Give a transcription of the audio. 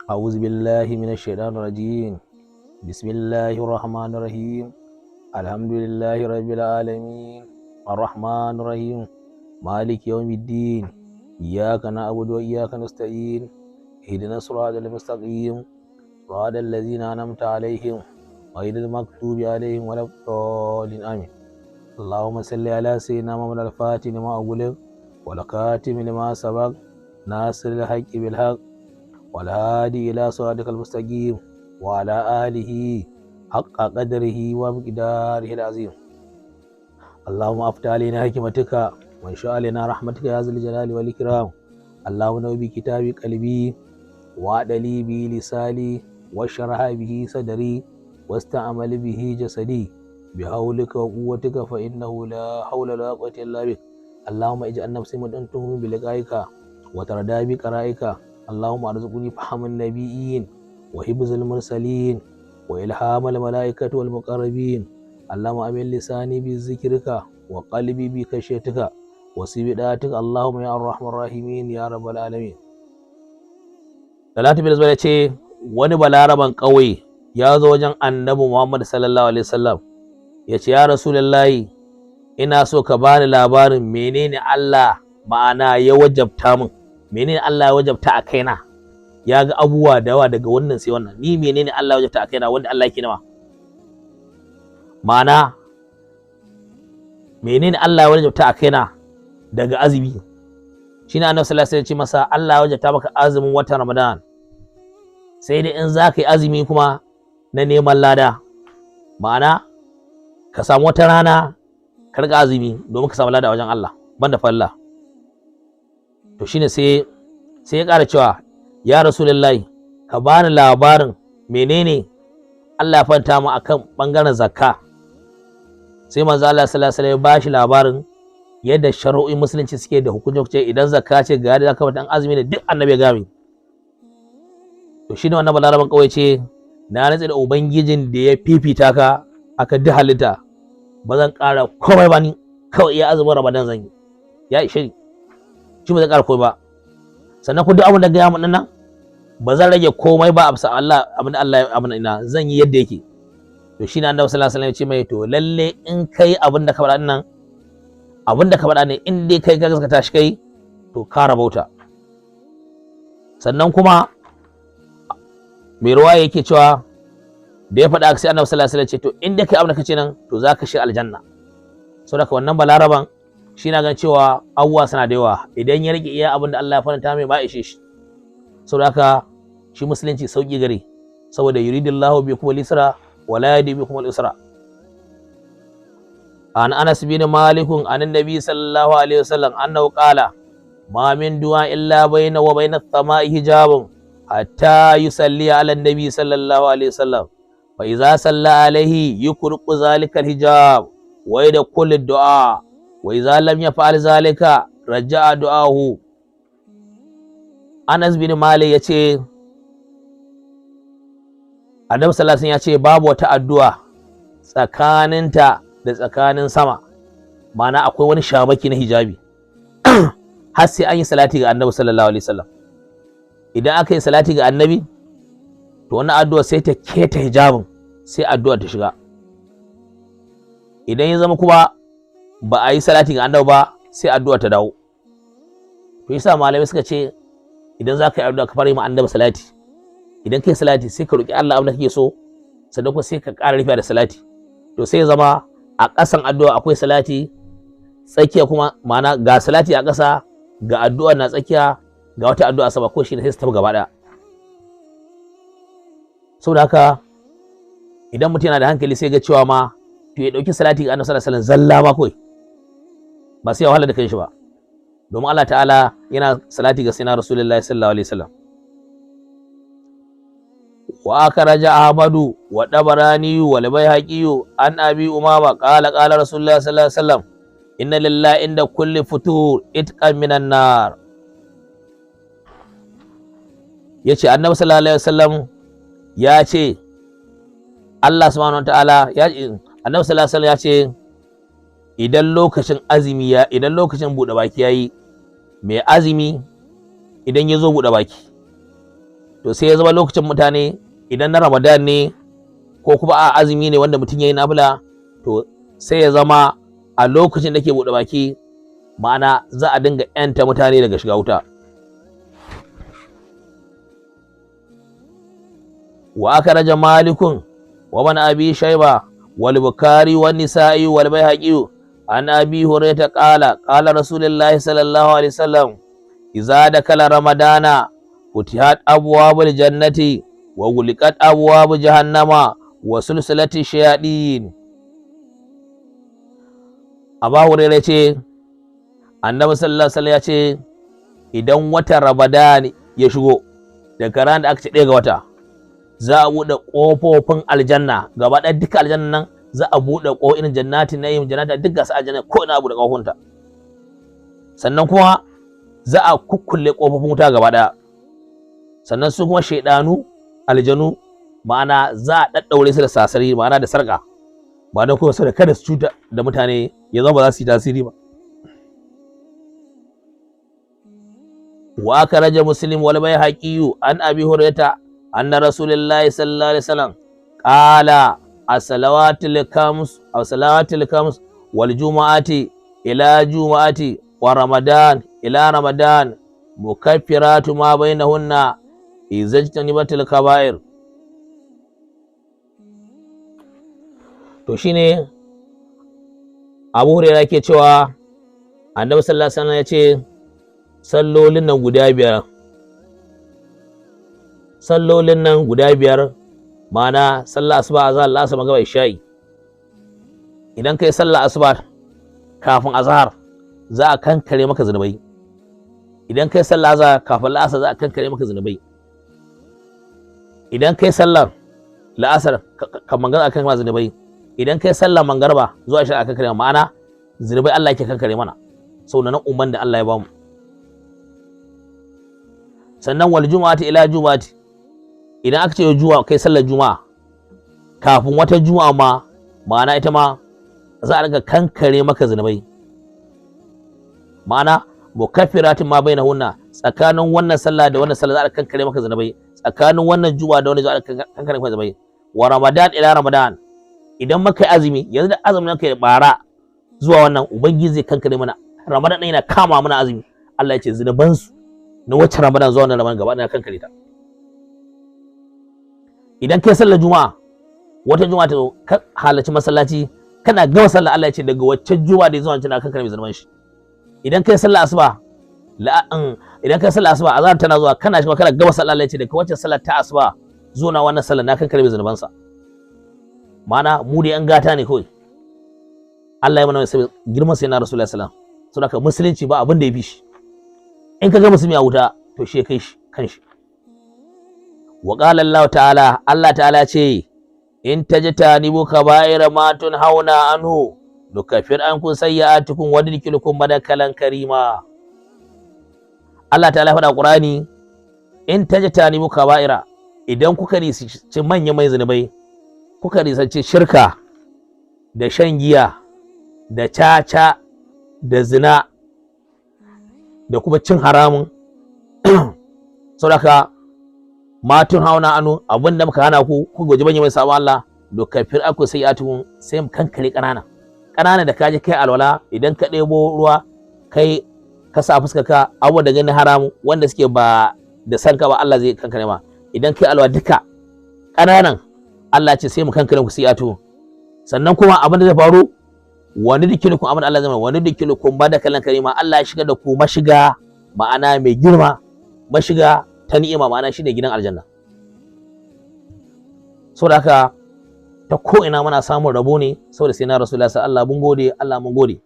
أعوذ بالله من الشيطان الرجيم. بسم الله الرحمن الرحيم. الحمد لله رب العالمين الرحمن الرحيم مالك يوم الدين. إياك نعبد وإياك نستعين. اهدنا الصراط المستقيم صراط الذين أنعمت عليهم غير المغضوب عليهم ولا الضالين آمين. اللهم صل على سيدنا محمد الفاتح لما أغلق والخاتم لما سبق ناصر الحق بالحق والهادي إلى صراطك المستقيم وعلى آله حق قدره ومقداره العظيم. اللهم افتح علينا حكمتك وانشأ علينا رحمتك يا ذا الجلال والإكرام. اللهم نور بكتابي قلبي وأدلي به لساني واشرح به صدري واستعمل به جسدي بحولك وقوتك فإنه لا حول ولا قوة إلا بك. اللهم اجعل نفسي مدنته بلقائك وتردى بقرائك. اللهم ارزقني فهم النبيين وحفظ المرسلين وإلهام الملائكة والمقربين. اللهم أمن لساني بذكرك وقلبي بخشيتك وسبداتك اللهم يا الرحمن الرحيمين يا رب العالمين. Talatu bin Zubair ce wani balaraban ƙauye ya zo wajen annabi Muhammad sallallahu alaihi wasallam ya ce ya Rasulullahi ina so ka bani labarin menene Allah ma'ana ya wajabta min, menene Allah ya wajabta a kaina. Ya ga abubuwa da yawa daga wannan sai wannan, ni menene Allah ya wajabta a kaina wanda Allah yake nawa, ma'ana menene Allah ya wajabta a kaina daga azumi. Shine annabi sallallahu alaihi wasallam ya ce masa Allah ya wajabta maka azumin watan Ramadan, sai dai in za ka yi azumi kuma na neman lada, ma'ana ka samu wata rana ka riga azumi domin ka samu lada wajen Allah banda falla. To shine sai ya ƙara cewa ya Rasulullahi ka bani labarin menene Allah ya fanta mu akan bangaren zakka. Sai manzo Allah sallallahu alaihi wasallam ya bashi labarin yadda shari'o'in musulunci suke da hukunce idan zakka ce ga yadda zaka dan azumi ne duk annabi ya gami. To shine wannan balaraban kawai ce na rantsa da ubangijin da ya fifita ka aka duk halitta ba zan ƙara komai ba, ni kawai iya azumin Ramadan zan yi ya ishe shi, ba zan ƙara komai ba. Sannan ku duk abin da gaya mun nan ba zan rage komai ba a bisa Allah, abin da Allah abin ina zan yi yadda yake. To shine annabi sallallahu alaihi wasallam ya ce mai to lalle in kai abin da ka faɗa nan, abin da ka faɗa ne in dai kai ka gaskata shi kai to ka rabauta. Sannan kuma mai ruwaya yake cewa da ya faɗa sai annabi sallallahu alaihi wasallam ce to in dai kai abin da kace nan to za ka shiga aljanna. Saboda wannan balaraban shi na gan cewa abubuwa suna da yawa, idan ya rike iya abin da Allah ya faranta mai ba ishe shi. Saboda haka shi musulunci sauki gare, saboda yuridullahu bikum al-yusra wa la yuridu bikum al-usra. An Anas bin Malik an annabi sallallahu alaihi wasallam annahu qala ma min du'a illa bayna wa bayna as-sama'i hijabun hatta yusalli ala annabi sallallahu alaihi wasallam fa idza salla alaihi yukrqu zalika al-hijab wa yadkhulu ad-du'a wa idza lam yaf'al zalika raja'a du'ahu. Anas bin Malik yace annabi sallallahu alaihi wasallam yace babu wata addu'a tsakaninta da tsakanin sama, ma'ana akwai wani shamaki na hijabi har sai an yi salati ga annabi sallallahu alaihi wasallam. Idan aka yi salati ga annabi to wannan addu'a sai ta keta hijabin, sai addu'a ta shiga. Idan ya zama kuma ba a yi salati ga annabi ba sai addu'a ta dawo. To yasa malamai suka ce idan za ka yi addu'a ka fara yi ma annabi salati, idan ka yi salati sai ka roki Allah abin da kake so, sannan kuma sai ka ƙara rufiya da salati. To sai ya zama a ƙasan addu'a akwai salati, tsakiya kuma ma'ana ga salati a ƙasa ga addu'a na tsakiya ga wata addu'a sama, ko shi ne sai su tafi gaba ɗaya. Saboda haka idan mutum yana da hankali sai ga cewa ma to ya ɗauki salati ga annabi sallallahu alaihi wasallam zalla ma kawai, ba sai ya wahala da kanshi ba, domin Allah ta'ala yana salati ga sayyidina Rasulullahi sallallahu alaihi wasallam. Wa akhraja Ahmadu wa Dabarani wa Al-Baihaqi an Abi Umama qala qala Rasulullah sallallahu alaihi wasallam inna lillahi inda kulli futur itqan minan nar. Yace annabi sallallahu alaihi wasallam ya ce Allah subhanahu wataala ya ce annabi sallallahu alaihi wasallam ya ce idan lokacin azumi ya idan lokacin bude baki yayi mai azumi idan ya zo bude baki to sai ya zama lokacin mutane idan na Ramadan ne ko kuma a azumi ne wanda mutum ya yi nafila, to sai ya zama a lokacin da ke buɗe baki ma'ana za a dinga ‘yanta mutane daga shiga wuta. Wa aka raja malikun wa man abi shaiba wal bukari wa nisa'i wal baihaqi an abi hurairah qala rasulullahi sallallahu alaihi wasallam idza dakala ramadana futihat abwabul jannati wa guliqat abwabu jahannama wa sulsilati shayadin. Abu hurairah ce annabi sallallahu alaihi wasallam ya ce idan watan ramadan ya shigo daga ran da aka ce ɗaya ga wata za a buɗe ƙofofin aljanna gaba ɗaya, duka aljanna nan za a buɗe ƙofofin jannatin na yin jannata duk gasu aljanna ko ina buɗe ƙofofinta, sannan kuma za a kukkulle ƙofofin wuta gaba ɗaya, sannan su kuma shaidanu aljanu ma'ana za a ɗaɗɗaure su da sasari ma'ana da sarƙa ba don kuma saboda kada su cuta da mutane ya zama ba za su yi tasiri ba. Wa aka raja muslim wal baihaqi an abi hurairah anna rasulullahi sallallahu alaihi wasallam qala as-salawatul khams wal jumu'ati ila jumu'ati wa ramadan ila ramadan mukaffiratu ma bainahunna izajtanibatil kaba'ir. To shine Abu Hurairah yake cewa Annabi sallallahu alaihi wasallam ya ce sallolin nan guda biyar ma'ana sallar asuba, azhar, la'asar, magriba, isha'i. Idan kai sallar asuba kafin azhar za a kankare maka zunubai, idan kai sallar azhar kafin la'asar za a kankare maka zunubai, idan kai sallar la'asar kan magana akan ma zunubai, idan kai sallar mangarba zuwa isha akan kankare ma'ana zunubai Allah yake kankare mana sau nan umman da Allah ya bamu. Sannan wal jumu'ati ila jumu'ati, idan aka ce juma'a kai sallar juma'a kafin wata juma'a ma ma'ana ita ma za a riga kankare maka zunubai, ma'ana mukaffiratin ma bainahunna, tsakanin wannan sallah da wannan sallah za a kankare maka zunubai, tsakanin wannan juma'a da wannan za a kankare maka zunubai. Wa ramadan ila ramadan, idan muka yi azumi yanzu da azumin kai bara zuwa wannan ubangiji zai kankare mana. Ramadan ɗin yana kama mana azumi, Allah ya ce zunubansu na wacce ramadan zuwa wannan ramadan gaba ɗaya kankare ta. Idan kai sallar juma'a wata juma'a ta ka halarci masallaci kana gama sallar, Allah ya ce daga wacce juma'a da zuwa tana kankare mai zunuban shi. Idan kai sallar asuba azhar tana zuwa kana shiga kana gama sallar, Allah ya ce daga wacce sallar ta asuba zuwa na wannan sallar na kankare mai zunuban sa. Ma'ana mu da yan gata ne kawai, Allah ya mana sai girman sai na Rasulullahi sallallahu alaihi wasallam. Saboda musulunci ba abin da ya fi shi, in ka ga musulmi a wuta to shi kai shi kanshi. Wa qala Allah ta'ala, Allah ta'ala ce in tajtanibu kaba'ira ma tunhauna anhu nukaffir ankum sayyi'atikum wa nudkhilukum madakalan karima. Allah ta'ala faɗa Qur'ani in tajtanibu kaba'ira, idan kuka nisanci manyan mai zunubai, kuka nisanci shirka da shan giya da caca da zina da kuma cin haramun saboda matun hauna anu abinda muka hana ku guji banye mai sabon Allah dokafir aku sai atu sai mu kankare kanana da kaje kai alwala, idan ka ɗebo ruwa kai ka sa fuska ka abu da gani haramu wanda suke ba da sanka ba Allah zai kankare ma. Idan kai alwala duka kananan Allah ce sai mu kankare ku sai atu. Sannan kuma abin da zai faru wani dikilukum abin Allah zai wani dikilukum badakalan karima, Allah ya shiga da ku mashiga ma'ana mai girma, mashiga ta ni'ima ma'ana shine gidan aljanna. Saboda haka ta ko ina muna samun rabo ne saboda sai na Rasulullahi sallallahu alaihi wasallam. Allah mun gode, Allah mun gode.